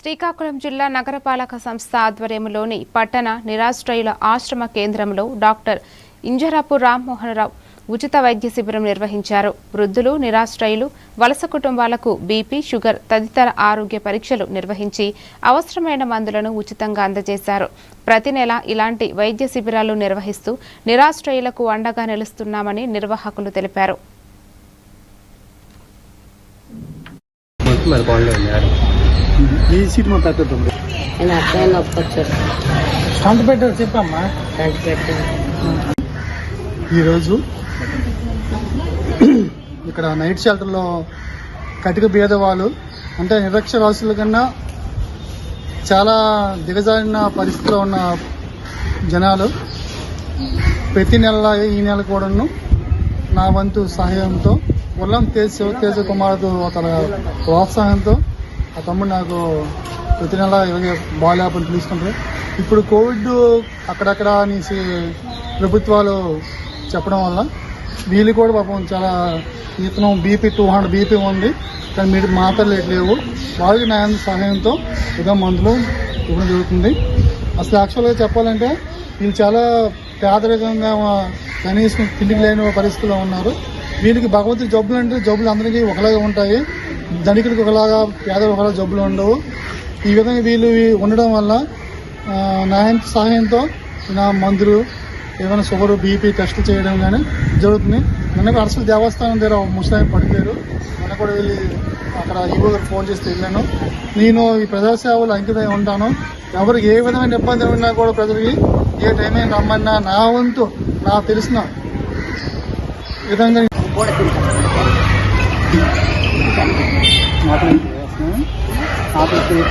శ్రీకాకుళం జిల్లా నగరపాలక సంస్థ ఆధ్వర్యంలోని పట్టణ నిరాశ్రయుల ఆశ్రమ కేంద్రంలో డాక్టర్ ఇంజరాపు రామ్మోహనరావు ఉచిత వైద్య శిబిరం నిర్వహించారు. వృద్ధులు, నిరాశ్రయులు, వలస కుటుంబాలకు బీపీ, షుగర్ తదితర ఆరోగ్య పరీక్షలు నిర్వహించి అవసరమైన మందులను ఉచితంగా అందజేశారు. ప్రతి నెల ఇలాంటి వైద్య శిబిరాలు నిర్వహిస్తూ నిరాశ్రయులకు అండగా నిలుస్తున్నామని నిర్వాహకులు తెలిపారు. ఈ సీట్ మా పెట్టద్దు సంత పెట్టారు చెప్పమ్మా. ఈరోజు ఇక్కడ నైట్ షెల్టర్లో కటిక భేదవాళ్ళు అంటే నిరక్షరాస్యుల కన్నా చాలా దిగజారిన పరిస్థితిలో ఉన్న జనాలు ప్రతి నెల ఈ నెల కూడాను నా వంతు సహాయంతో ఉల్లం తేజ కుమార్తో ఒక ప్రోత్సాహంతో ఆ తమ్ముడు నాకు ప్రతి నెల బాగాలేపని పిలుస్తుంటారు. ఇప్పుడు కోవిడ్ అక్కడక్కడ అనేసి ప్రభుత్వాలు చెప్పడం వల్ల వీళ్ళు కూడా పాపం చాలా ఇతను బీపీ 200 బీపీ ఉంది, కానీ మీరు మాత్రలు లేవు. వాళ్ళకి నా సహాయంతో ఇదో మందులు ఇవ్వడం జరుగుతుంది. అసలు యాక్చువల్గా చెప్పాలంటే వీళ్ళు చాలా పేదరికంగా కనీసం తిండికి లేని పరిస్థితిలో ఉన్నారు. వీళ్ళకి భగవంతుడి జబ్బులు అంటే జబ్బులు అందరికీ ఒకలాగా ఉంటాయి. ధనికులకు ఒకలాగా, పేదలకు ఒకలాగా జబ్బులు ఉండవు. ఈ విధంగా వీళ్ళు ఉండడం వల్ల నా సహాయంతో నా మందులు ఏమైనా షుగర్, బీపీ టెస్ట్ చేయడం కానీ జరుగుతుంది. నిన్న అరసల దేవస్థానం దగ్గర ముస్లాం పడిపోయారు. నిన్న కూడా వెళ్ళి అక్కడ ఈవో గారు ఫోన్ చేస్తే వెళ్ళాను. నేను ఈ ప్రజాసేవలు అంకితమై ఉంటాను. ఎవరికి ఏ విధమైన ఇబ్బంది ఉన్నా కూడా ప్రజలకి ఏ టైం అయినా రమ్మన్నా నా వంతు నాకు తెలిసిన విధంగా ఆపరేషన్